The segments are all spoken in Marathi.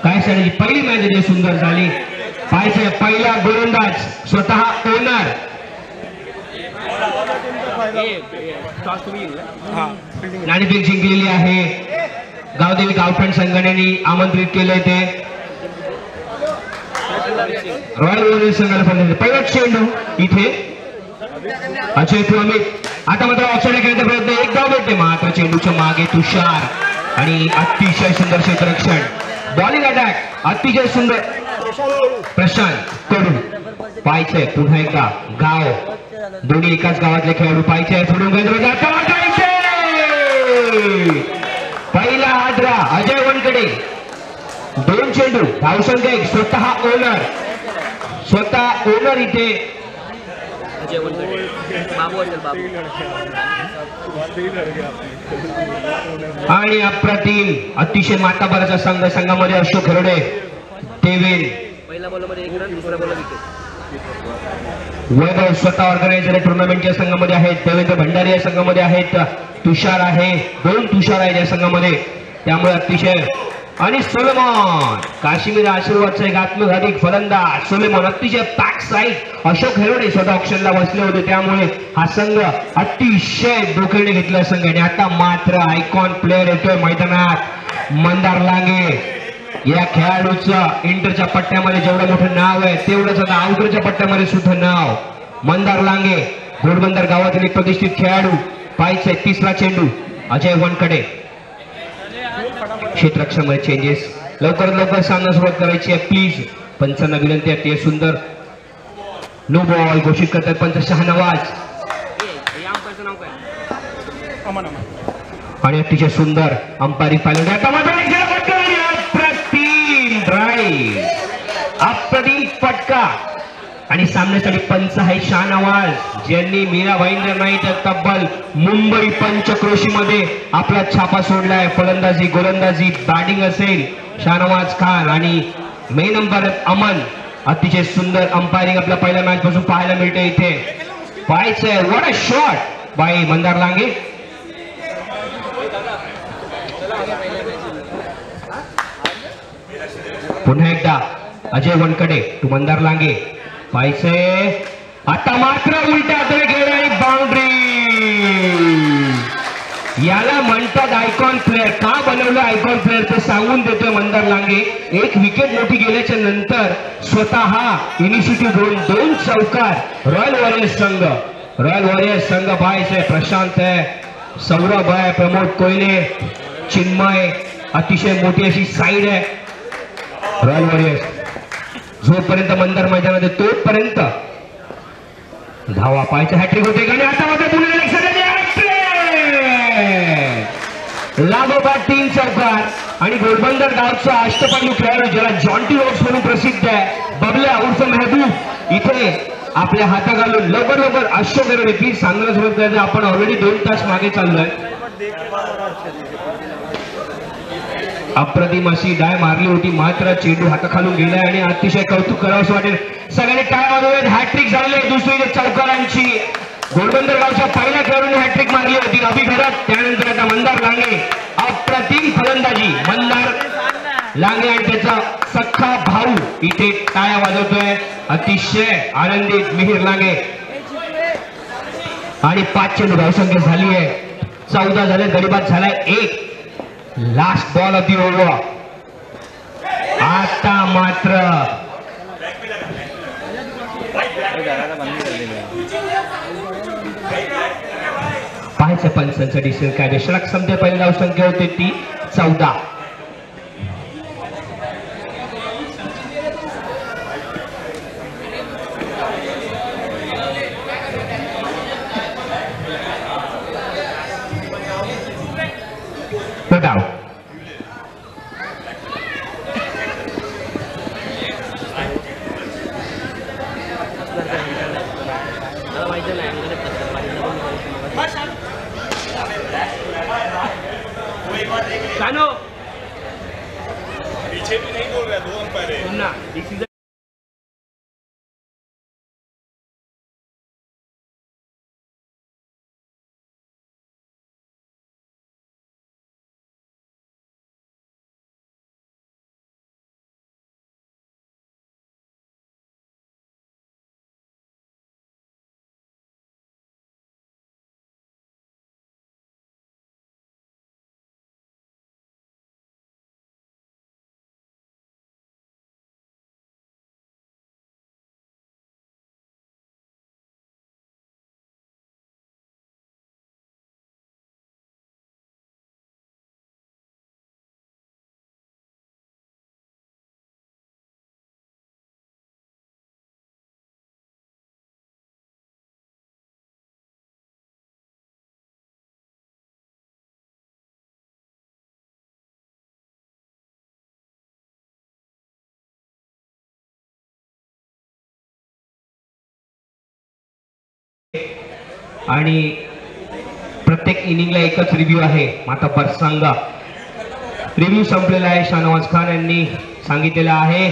काय सांगायची पहिली मॅच आहे सुंदर झाली. पाहायचं पहिला गोलंदाज स्वतः ओनर नाणेफेक जिंकलेली आहे. गावदेवी गावठण संघटनेने आमंत्रित केलंय ते रॉयल वॉरियर्स संघाला पण पहिला चेंडू इथे अजय अमित. आता मात्र ऑप्शन खेळण्याचा प्रयत्न एक धाव भेटते मात्र चेंडूच्या मागे तुषार आणि अतिशय सुंदर क्षेत्ररक्षण. बॉलिंग अटॅक अतिशय सुंदर प्रशांत कडू. पाहायचंय पुन्हा एकदा गाव दोन्ही एकाच गावातले खेळाडू पाहायचे. पहिला हादरा अजय वनकडे. दोन चेंडू धावसंख्या एक. स्वतः ओनर इथे आणि अप्रतिम अतिशय माताबराचा संघामध्ये अशोक खरोडे देवेन वैभव स्वतः ऑर्गनायझर टुर्नामेंटच्या संघामध्ये आहेत. देवेंद्र भंडारी या संघामध्ये आहेत. तुषार आहे. दोन तुषार आहेत या संघामध्ये त्यामुळे अतिशय आणि सोलेमॉन काश्मीर आशीर्वादचा एक आत्मघातिक फलंदाज सोलेमॉन अतिशय पॅक साईड. अशोक हेरोडे स्वतः ऑप्शनला बसले होते त्यामुळे हा संघ अतिशय डोक्याने घेतला संघ. आणि आता मात्र आयकॉन प्लेअर येतोय मैदानात मंदार लांगे. या खेळाडूचं इंटरच्या पट्ट्यामध्ये जेवढं मोठं नाव आहे तेवढंच आता आउटरच्या पट्ट्यामध्ये सुद्धा नाव मंदार लांगे. घोडबंदर गावातील एक प्रतिष्ठित खेळाडू. पाहायचंय तिसरा चेंडू अजय वनकडे. क्षेत्ररक्षणामध्ये चेंजेस लवकरात लवकर सामना सुरुवात करायची आहे प्लीज. पंचांना विनंती आहे. ते सुंदर नो बॉल घोषित करतात पंच शहानवाज. आणि अतिशय सुंदर अंपायरिंग पाहिलं. अप्रतिम फटका आणि सामन्यासाठी पंच आहे शहानवाज ज्यांनी मीरा भाईंदर नाही तर तब्बल मुंबई पंचक्रोशीमध्ये आपला छापा सोडलाय. फलंदाजी गोलंदाजी बॅटिंग असेल शहानवाज खान आणि मेन अंपायर अमन. अतिशय सुंदर अंपायरिंग आपल्या पहिल्या मॅच पासून पाहायला मिळते इथे. पाहायचंय what a shot by Mandar Lange. पुन्हा एकदा अजय वनकडे टू मंदार लांगे. पाहिजे आता मात्र उलट्या हाताने खेळणारी बाउंड्री. याला म्हणतात आयकॉन प्लेअर. का बनवलं आयकॉन प्लेअर ते सांगून देतोय मंदार लांगे. एक विकेट मोठी गेल्याच्या नंतर स्वतः इनिशिएटिव्ह घेऊन दोन चौकार रॉयल वॉरियर्स संघ पाहायचंय. प्रशांत आहे, सौरभ आहे, प्रमोद कोयले, चिन्मय. अतिशय मोठी अशी साईड आहे रॉयल वॉरियर्स. जोपर्यंत मंदार मैदानात तोपर्यंत धावा पाहायचा. हॅट्रिक होते आणि आता मात्र लागोपाठ तीन चौकार आणि घोडबंदर गावचा अष्टपैलू खेळाडू ज्याला जॉन्टी रॉक्स म्हणून प्रसिद्ध आहे बबल्या उर्फ मेहबूब इथे आपल्या हाता घालून लवकर अशोक हेरोडे प्लीज सांगण्यास सुरुवात करायचं. आपण ऑलरेडी 2 तास मागे चाललोय. अप्रतिम अशी डाय मारली होती मात्र चेंडू हाताखालून गेलाय आणि अतिशय कौतुक करावं असं वाटेल. सगळ्यांनी टाळ्या वाजवूयात. हॅट्रिक झालेली आहे दुसरी चौकारांची. घोडबंदर गावच्या पहिल्या खेळाडूने हॅट्रिक मारली होती अभिघरात. त्यानंतर आता मंदार लांगे. अप्रतिम फलंदाजी मंदार लांगे आणि त्याचा सख्खा भाऊ इथे टाळ्या वाजवतोय. अतिशय आनंदित मिहिर लांगे. आणि 5 चेंडू धावसंख्या झाली आहे. 14 झाले. गडीबाद झालाय 1. Last ball of the over. आता मात्र पाहायचं पंचांचं डिसिजन काय. षटक संपते. पहिली धावसंख्या होते ती 14. No doubt. पीछे भी नहीं बोल रहा 2 अंपायर. आणि प्रत्येक इनिंगला एकच रिव्ह्यू आहे. माता बरसांगा रिव्ह्यू संपलेला आहे. शाहनवाज खान यांनी सांगितलेलं आहे.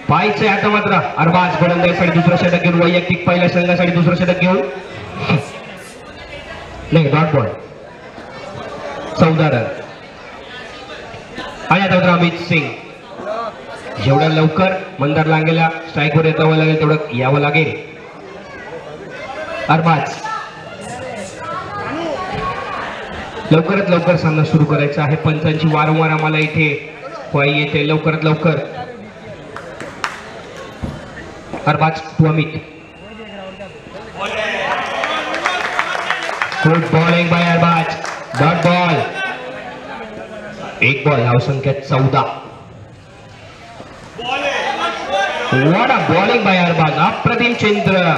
पाहायचं आहे आता मात्र अरबाज गोलंदाजीसाठी दुसरं षटक घेऊन, वैयक्तिक पहिल्या संघासाठी दुसरं षटक घेऊन, नाही डॉट बॉल 14 रन. आणि आता मात्र अमित सिंग जेवढ्या लवकर मंदार लांगेला स्ट्राईकवर येतावं लागेल तेवढं यावं लागेल. अरबाज लवकरात लवकर सामना सुरू करायचा आहे. पंचांची वारंवार आम्हाला इथे क्वाई येते. लवकरात लवकर Arbaz to Amit. Good bowling by Arbaz. Dot ball. एक बॉल. धावसंख्या 14. What a bowling by Arbaz. अप्रतिम चेंद्र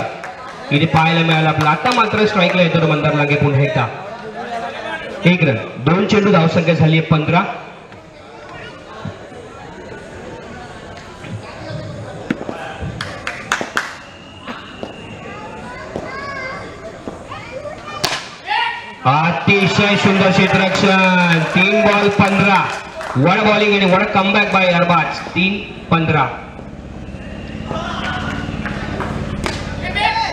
इथे पाहायला मिळाला आपला. आता मात्र स्ट्राईकला येतो मंदार लांगे पुन्हा एकदा. 1 रन. 2 चेंडू. धावसंख्या झाली आहे 15. अतिशय सुंदर क्षेत्ररक्षण. 3 बॉल 15. वड बॉलिंग आणि वड कमबॅक बाय अरबाज. 3-15.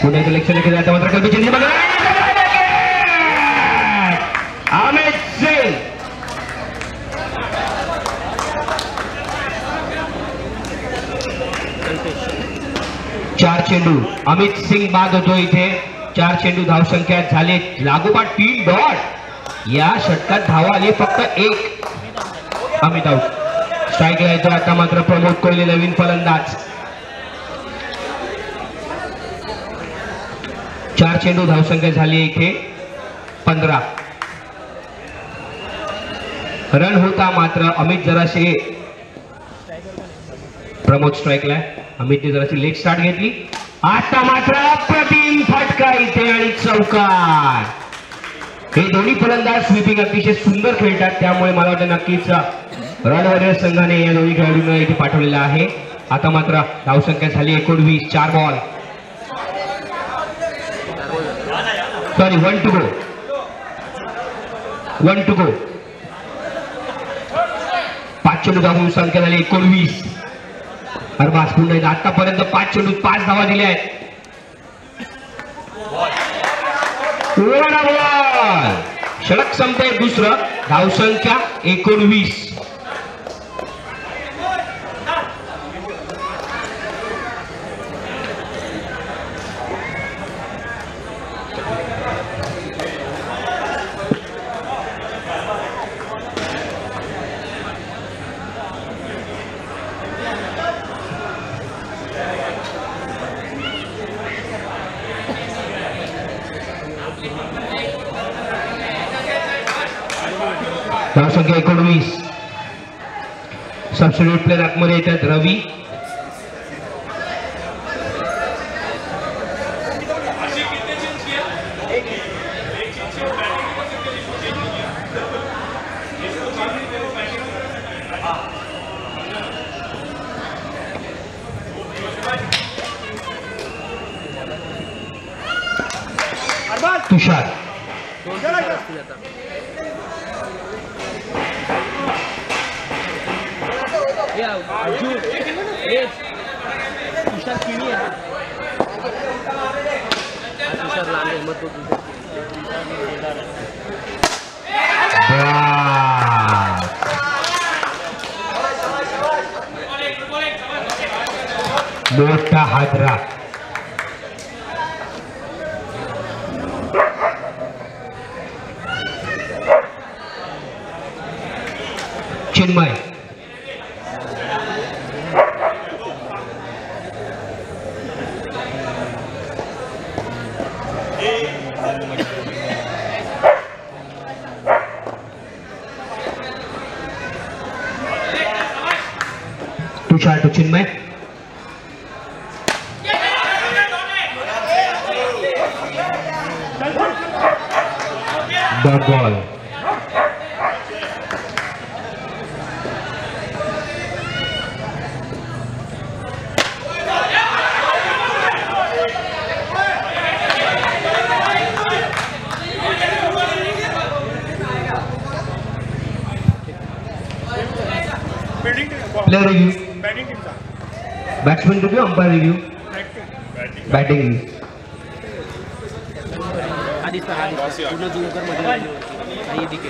पुढे सिलेक्शन केलं जातं मात्र कल्पी चेंडू अमित सिंग. चार चेंडू. अमित सिंग बाद होतो इथे. 4 चेंडू. धावसंख्या झाले लागोपाठ 3 डॉट. या षटकात धावा आली फक्त 1. अमित आउट. स्ट्राईकला येतो आता मात्र प्रमोद कोहली नवीन फलंदाज. 4 चेंडू. धावसंख्या झाली इथे 15. रन होता मात्र अमित जराशे. प्रमोद स्ट्राईकला. अमितने जराशी लेट स्टार्ट घेतली. आता मात्र अप्रतिम फटका इथे आणि चौकार. हे दोन्ही फलंदाज स्वीपिंग अतिशय सुंदर खेळतात. त्यामुळे मला वाटतं नक्कीच रन वॉरियर्स संघाने या दोन्ही खेळाडूंना इथे पाठवलेला आहे. आता मात्र धावसंख्या झाली 19. 4 ball. Sorry 1 to go. 1 to go. 5 चेंडू. धावसंख्या झाली 19. अरबाज पुन्हा आतापर्यंत 5 चेंडू 5 धावा दिल्या आहेत. षटक संपते दुसरं. धावसंख्या 19. धावसंख्या 19. सबस्टिट्यूट प्लेयर आतमध्ये येतात रवी. तुषार. मोठा हादरा. Chinmay. Tushar to Chinmay. Dot ball. Fielding player review, batting टीमचा batsman review, umpire review, batting review. पूर्ण झूम कर मध्ये काही दिखे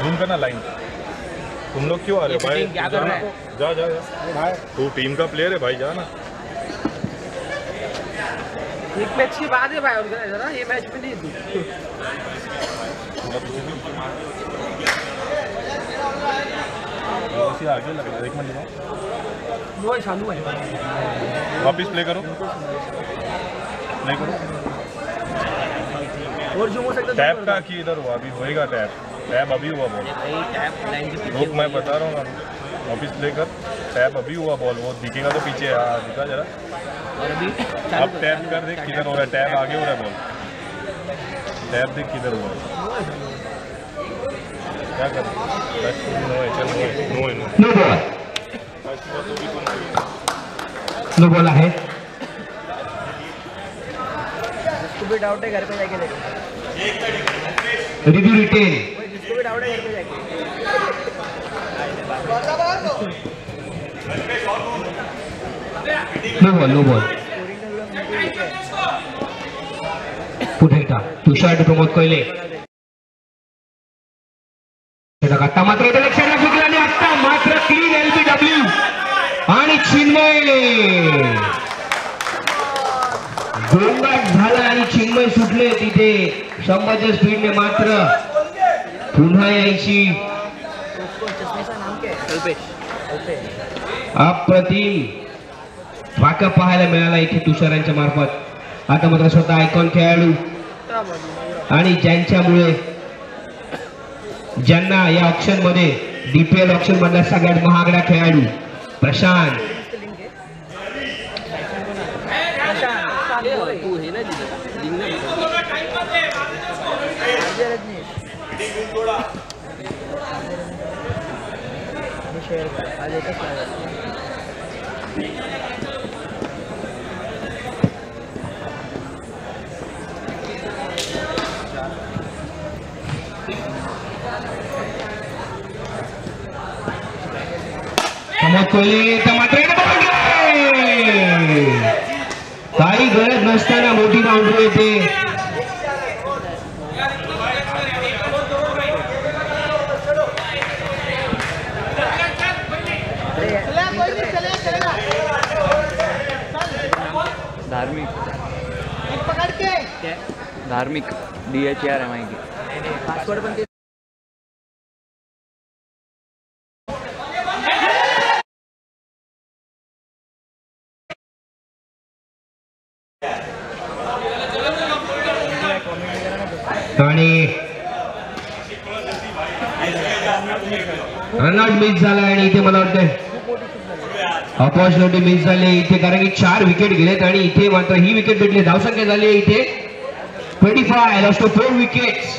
झूम करना लाइन. तुम लोग क्यों आ रहे हो भाई? क्या कर रहा है? जा जा जा. तू टीम का प्लेयर है भाई, जा ना. एक मैच की बात है भाई, जरा ये मैच में नहीं आगे लग रहा है. एक मिनट वो चालू है. वापिस प्ले करो. प्ले करो. और जो हो सकता टैप का कि इधर हुआ, अभी होएगा टैप. टैप अभी हुआ बॉल. लोग मैं बता रहा हूँ ना, वापिस प्ले कर. टैप अभी हुआ बॉल, वो दिखेगा तो पीछे. हाँ दिखा जरा. और अभी अब टैप कर, देख किधर हो रहा है. टैप आगे हो रहा है बॉल. टैप देख किधर हुआ है. क्या कर नो है. चल नो है. नो बॉल, नो बॉल आहे. जिसको भी डाउट है घर पे जाके देखो. Review retain. जिसको भी डाउट है घर पे जाके. No ball, no ball. पुन्हा एकदा तुषार प्रमोद कोयले. आता मात्र लक्षात फेकला आणि आता मात्र क्लीन LBW आणि चिन्मय. गोंगाट झाला आणि चिन्मय सुटले तिथे. संभाजी स्पीडने मात्र पुन्हा यायची. अप्रतिम वाका पाहायला मिळाला इथे तुषारांच्या मार्फत. आता मात्र स्वतः आयकॉन खेळाडू आणि ज्यांच्यामुळे ज्यांना या ऑप्शन मध्ये DPL ऑप्शन मधला सगळ्यात महागडा खेळाडू प्रशांत काही गरज नसताना मोठी बाउंड्री येते. धार्मिक DHR MI की पासवर्ड पण ते आणि रनआउट मिस झाला आणि इथे मला वाटतं अपॉर्च्युनिटी मिस झाली इथे, कारण की 4 विकेट गेलेत आणि इथे मात्र ही विकेट भेटली. धावसंख्या झाली आहे इथे 25, लॉस्ट 4 विकेट्स.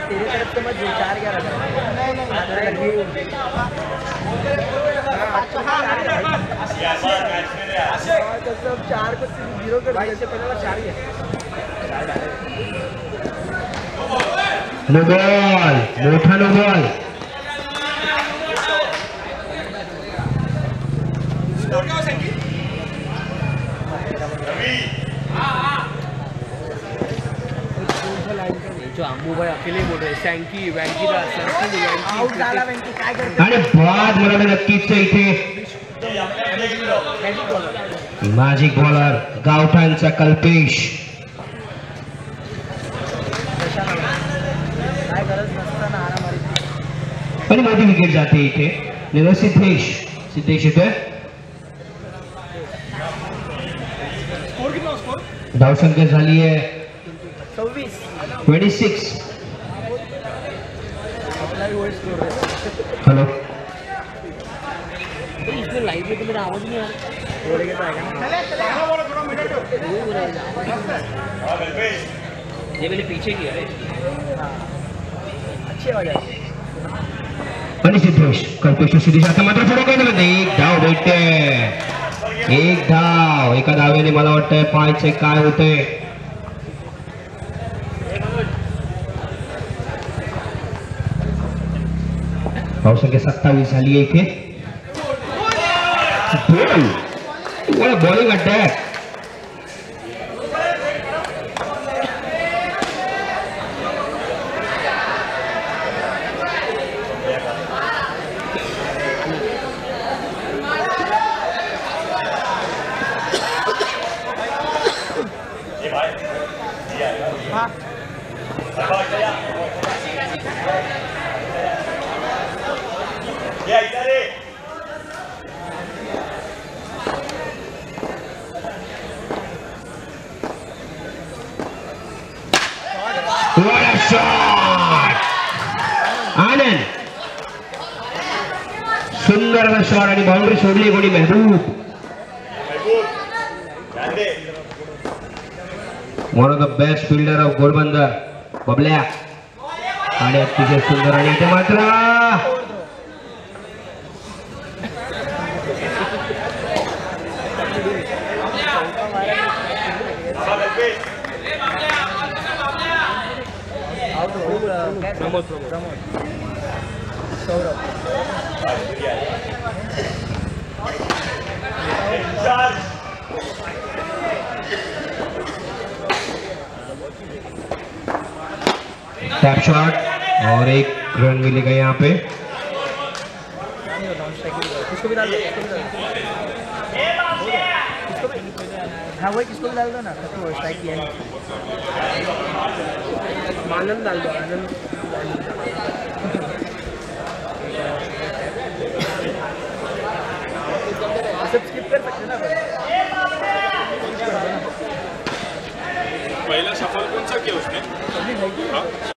तेरी तरफ से मत 4-11 4 को 0 कर दिया. इससे पहले 4 ही है. नो बॉल, मोठा नो बॉल. जो आंबू भाई अकेले बोल रहे सॅन्की वँकी आउट झाला. वँकी काय करते आणि बाद मला नक्कीच इथे मॅजिक बॉलर गावठाणचा कल्पेश. काय गरज नसताना आरामारी. आणि मोठी विकेट जाते इथे. सिद्धेश येतोय. धावसंख्या झाली आहे 26. हेलो इसमें लाइव में तो मेरा आवाज नहीं आ रहा. ये मैंने पीछे किया है. अच्छी आवाज आ रही है. आणि सिद्धेश कल्पेश सिद्धेश आता मात्र पुढे काय झालं एक धाव भेटते एक धाव एका धावेने मला वाटतंय पाहायचंय काय होतंय धावसंख्या 27 झाली आहे इथे bowling attack What a shot! आनंद सुंदर असा शॉट आणि बाउंड्री सोडली कोणी Mehboob one of the best fielder of Ghodbunder Bablya आणि अतिशय सुंदर आणि इथे मात्र टैप शॉट और एक रन मिलेगा यहाँ पे किसको भी डाल दो हाँ वही किसको भी डाल दो ना तो स्ट्राइक किया आनंद डाल दो आनंद सब स्किप कर सकते ना पहला सफल कौन सा किया उसने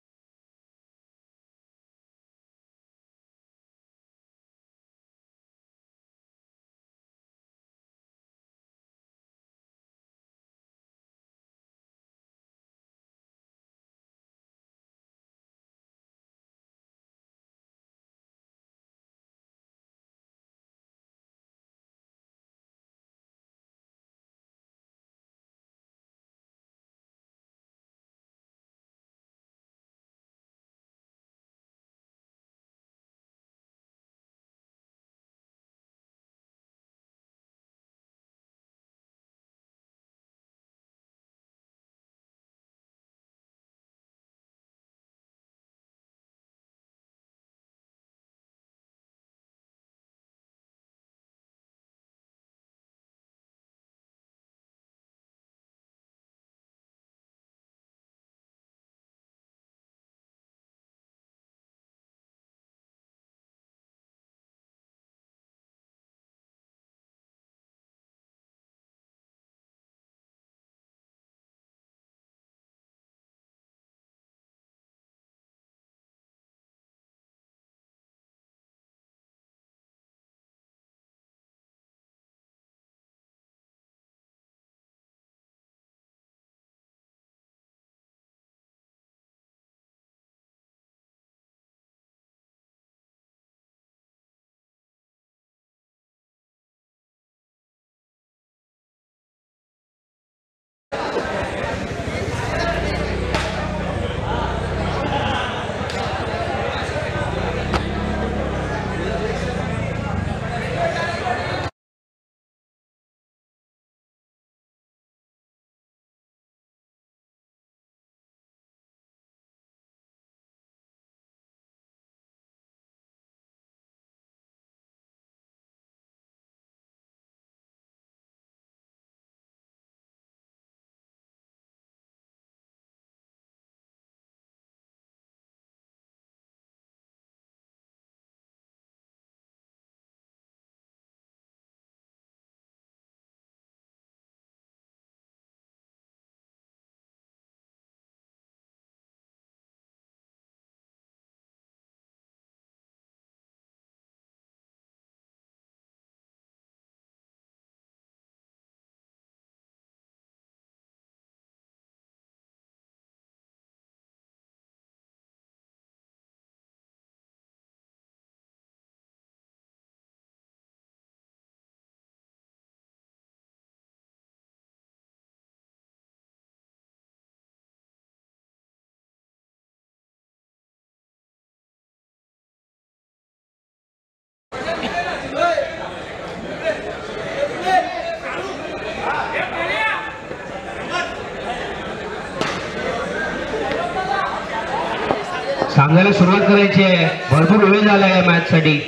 चांगल्याला सुरुवात करायची आहे, भरपूर वेळ झाला या मॅच साठी.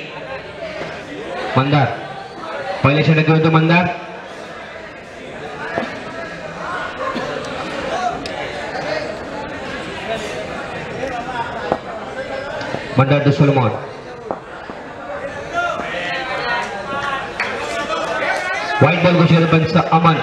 मंदार पहिल्या षटक घेतो. Mandar Mandar to Solomon. White ball घोषित पंच अमन.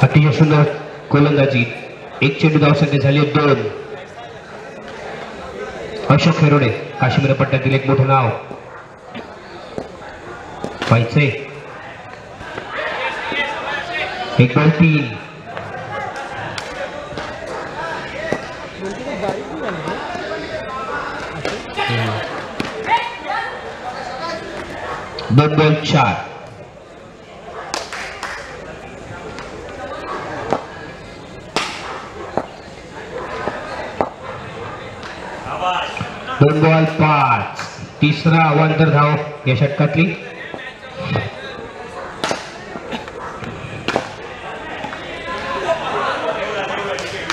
अतिशय सुंदर गोलंदाजी. एक चेंडू धावसंख्या झाली 2. अशोक खेरोडे काश्मीर पट्ट्यातील एक मोठं नाव. पाहिजे 1 बॉल 3. दोन बॉल 4. दोन बॉल 5. तिसरा अवांतर धाव या षटकातली.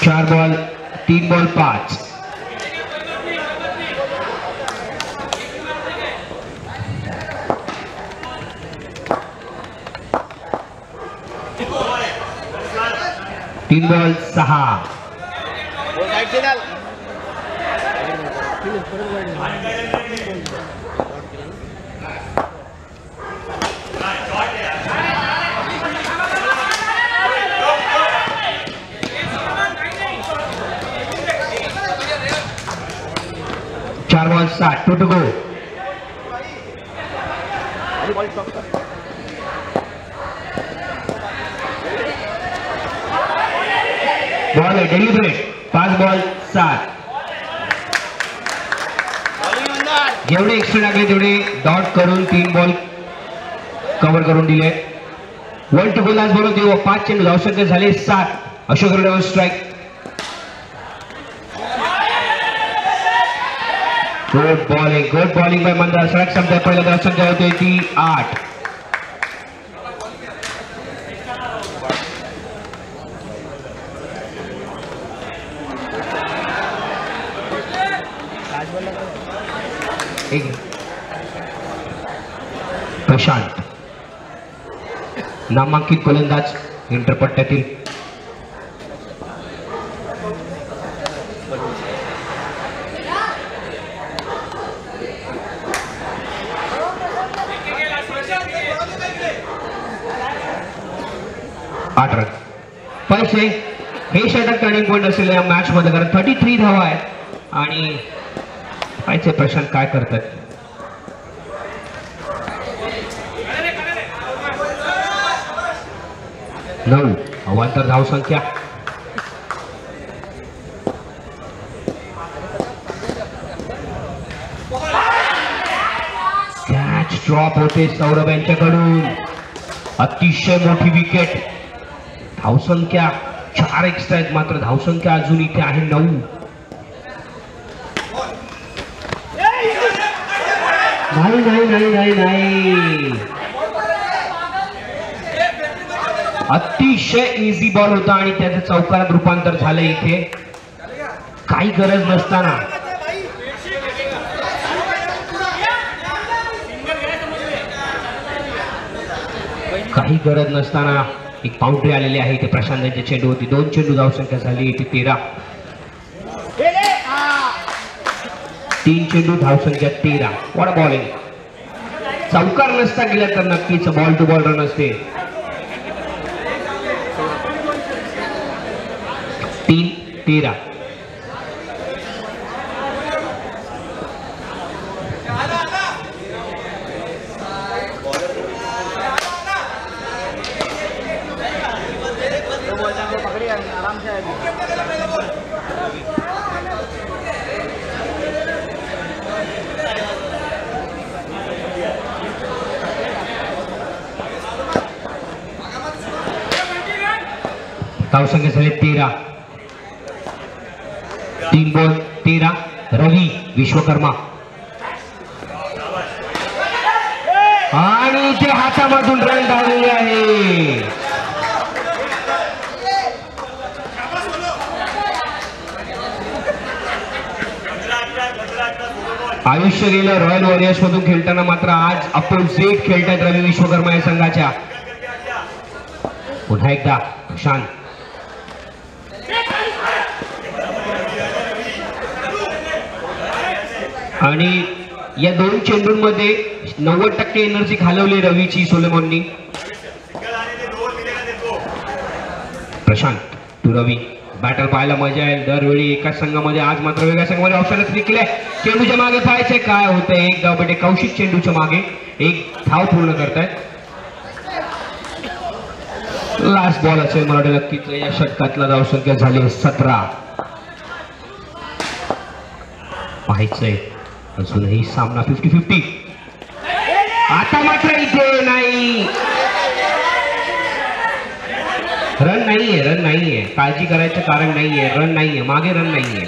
चार बॉल 3 बॉल 5. तीन बॉल 6. चार बॉल 7. 2 to go. बॉल आहे डेलिब्रेट. 5 बॉल 7. जेवढे एक्स्ट्रा लागले तेवढे डॉट करून 3 बॉल कव्हर करून दिले. 1 to go लास्ट बॉल होते. 5 चेंडू धावसंख्या झाले 7. अशोक खेरोडेवर strike. Good bowling. Good bowling by Mandar. सडक संपल्या. पहिल्या धावसंख्या होते ती 8. प्रशांत नामांकित गोलंदाज इंटरपट्ट्यातील. पैसे हे षटक टर्निंग पॉइंट असेल या मॅच मध्ये, कारण 33 धावा आहेत. आणि पाहिजे प्रशांत काय करतात. 9 अवांतर धावसंख्या. कॅच ड्रॉप होते सौरभ यांच्याकडून. अतिशय मोठी विकेट. धावसंख्या 4 एक्स्ट्रा आहेत, मात्र धावसंख्या अजून इथे आहे 9. नाही नाही नाही नाही नाही. अतिशय इझी बॉल होता आणि त्याचं चौकारात रूपांतर झालं इथे. काही गरज नसताना. काही गरज नसताना एक बाउंड्री आलेली आहे इथे. प्रशांत यांची चेंडू होती. 2 चेंडू धावसंख्या झाली इथे 13. 3 चेंडू धावसंख्या 13. What bowling. चौकार नसता गेला तर नक्कीच बॉल टू बॉल रन असते. 3-13. धावसंख्या झाले 13. 3 बॉल 13. रवी विश्वकर्मा आणि ते हातामधून रन धावलेले आहे. आयुष्य गेलं रॉयल वॉरियर्स मधून खेळताना, मात्र आज अपोजिट खेळतात रवी विश्वकर्मा या संघाच्या. पुन्हा एकदा शांत आणि या दोन चेंडूंमध्ये 90% एनर्जी घालवली रवीची सोलोमॉननी. प्रशांत टू रवी. बॅटल पाहायला मजा येईल दरवेळी एकाच संघामध्ये, आज मात्र वेगळ्या संघामध्ये ऑप्शनच निघले. चेंडूच्या मागे पाहायचे काय होतंय. एक धाव बेटे कौशिक चेंडूच्या मागे एक धाव पूर्ण करतायत. लास्ट बॉल असेल मला वाटतं नक्कीच. या षटकातला धावसंख्या झाली 17. पाहायचंय अजूनही सामना 50-50. आता मात्र इथे नाही, रन नाहीये, रन नाहीये. काळजी करायचं कारण नाहीये, रन नाहीये, मागे रन नाहीये.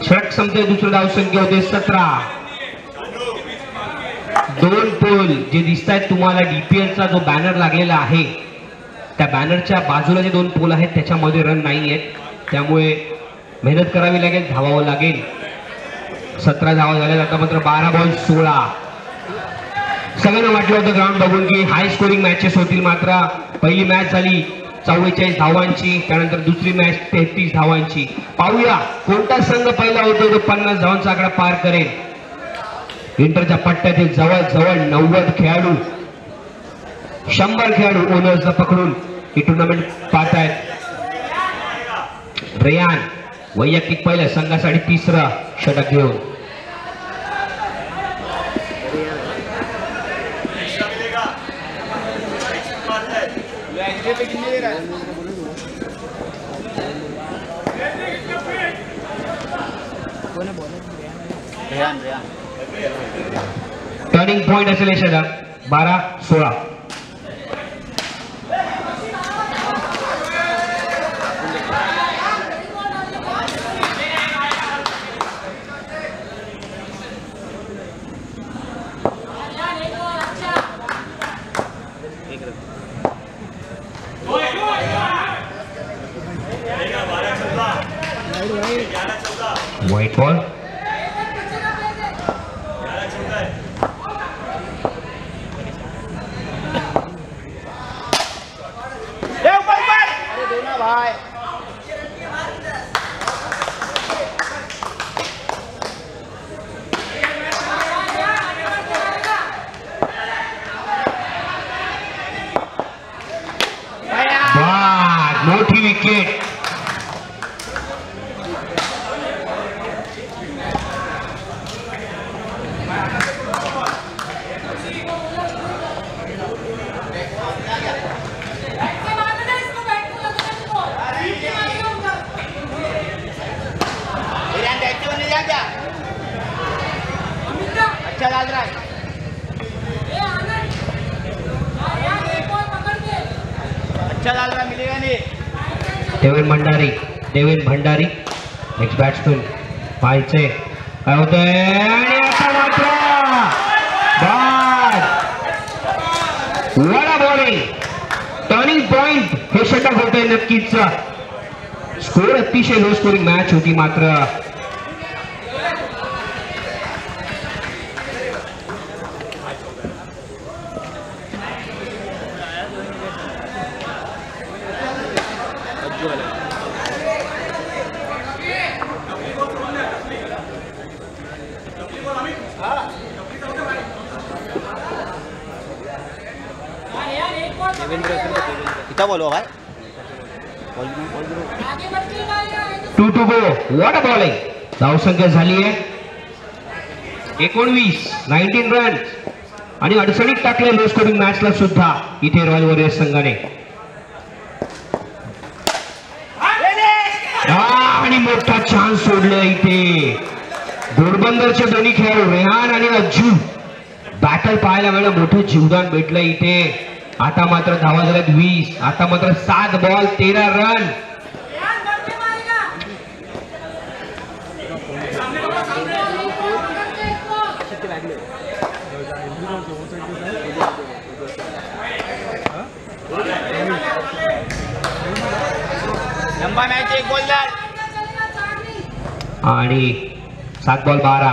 षटक संपते, दुसरं धावसंख्या होते 17. दोन पोल जे दिसत आहेत तुम्हाला, डीपीएलचा जो बॅनर लागलेला आहे त्या बॅनरच्या बाजूला जे दोन पोल आहेत त्याच्यामध्ये रन नाही आहेत. त्यामुळे मेहनत करावी लागेल, धावावं लागेल. 17 धावा झाल्या. आता मात्र 12 बॉल 16. सगळ्यांना वाटलं होतं ग्राउंड बघून की हाय स्कोरिंग मॅचेस होतील, मात्र पहिली मॅच झाली 44 धावांची, त्यानंतर दुसरी मॅच 33 धावांची. पाहूया कोणता संघ पहिला होतो तो 50 धावांचा आकडा पार करेल. इंटरच्या पट्ट्यातील जवळजवळ 90 खेळाडू, 100 खेळाडू ओनर्सला पकडून ही टुर्नामेंट पाहतायत. रेयान वैयक्तिक पहिल्या संघासाठी 3रं षटक घेऊन. टर्निंग पॉइंट असेल हे षटक. 12-16. White ball. मोठी विकेट. देवेन भंडारी नेक्स्ट बॅट्समॅन. पाहायचंय काय होतंय. आणि आता मात्र वडा बॉलिंग. टर्निंग पॉइंट हे षटक होतंय नक्कीच. स्कोर अतिशय लो स्कोरिंग मॅच होती, मात्र कितना बोलो भाई 2 गो. What bowling. धावसंख्या झाली आहे 19 रन आणि अडचणीत टाकले लो स्कोरिंग मॅचला सुद्धा इथे रॉयल वॉरियर्स संघाने. आणि मोठा चान्स सोडला इथे. घोडबंदरचे दोन्ही खेळाडू रेहान आणि अज्जू बॅटल पाहायला मिळालं, मोठं जीवदान भेटलं इथे. आता मात्र धावा झाल्यात 20. आता मात्र 7 बॉल 13 रन. लंबा मॅच 1 बॉल द्या आणि 7 बॉल 12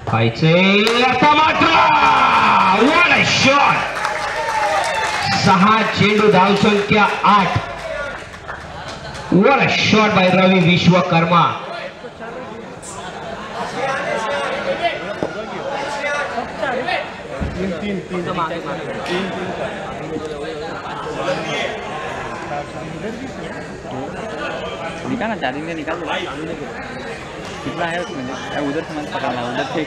पाहिजे आता मात्र व्हॉट अ शॉट 6 चेंडू धावसंख्या 8 व्हॉट अ शॉट बाय रवी विश्वकर्मा निकाल ना 4 दिन का निकाल कितना है उसमें उधर से मत पकड़ना उधर से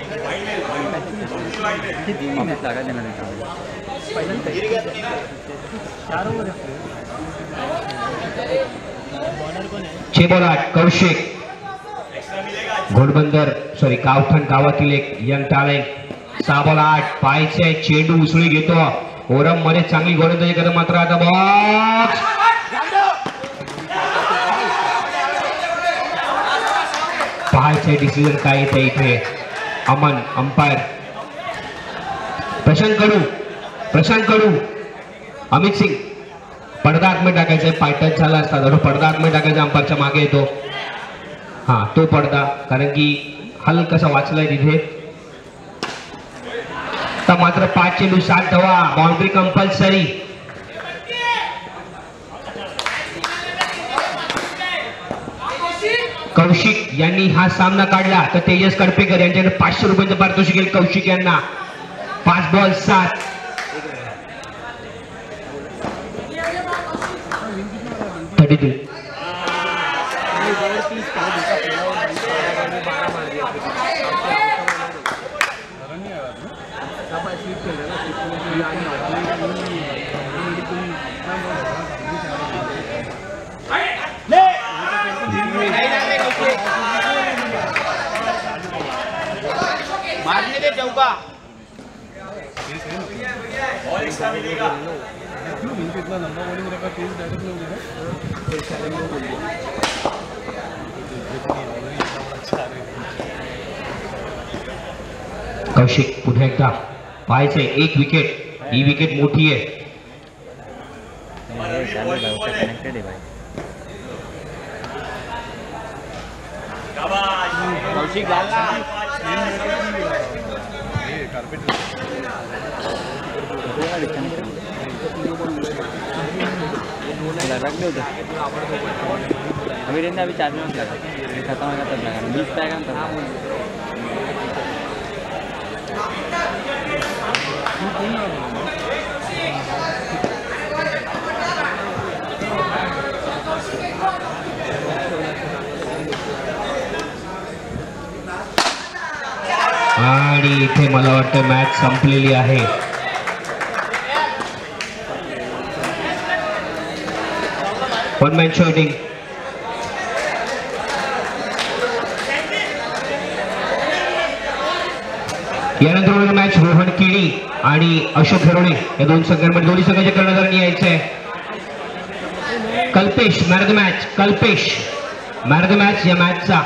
वापस लगा देना निकाल 6 बॉल 8 कौशिक घोडबंदर सॉरी गावठण गावातील एक यंग टॅलेंट 6 बॉल 8 पायचे चेंडू उसळी घेतो ओरम मध्ये चांगली गोलंदाजी करत मात्र आता बॉक्स पाहायचे डिसिजन काय येते इथे अमन अंपायर प्रशांत कडू अमित सिंग पडदा आतमध्ये टाकायचा पाय टच झाला असता तर पडदा आतमध्ये टाकायचा अंपायरच्या मागे येतो हा तो पडदा कारण की हलकसा वाचलाय तिथे तर मात्र 5 चेंडू 7 धावा बाउंड्री कंपल्सरी कौशिक यांनी हा सामना काढला तर तेजस कडपेकर यांच्याकडे 500 रुपयांचं पारितोषिक येईल कौशिक यांना 5 बॉल 7 32 मारने दे चौका और एक्स्ट्रा मिलेगा इतना लंबा बॉलिंग रखा तेज डायरेक्ट में कौशिक पुन्हा एकदा पाहायचे 1 विकेट ही विकेट मोठी आहे कनेक्टेड है भाई कौशिक डालना रख दो अभी रहने अभी 4 मिनट लगा खत्म होगा तब लगा 20 पे आएगा तब आणि इथे मला वाटतं मॅच संपलेली आहे वन मॅन शॉटिंग यानंतर मॅच रोहन केळी आणि अशोक हरोणे या दोन संघांमध्ये दोन्ही संघाच्या कर्णधारांनी यायचंय Kalpesh man of the match या मॅचचा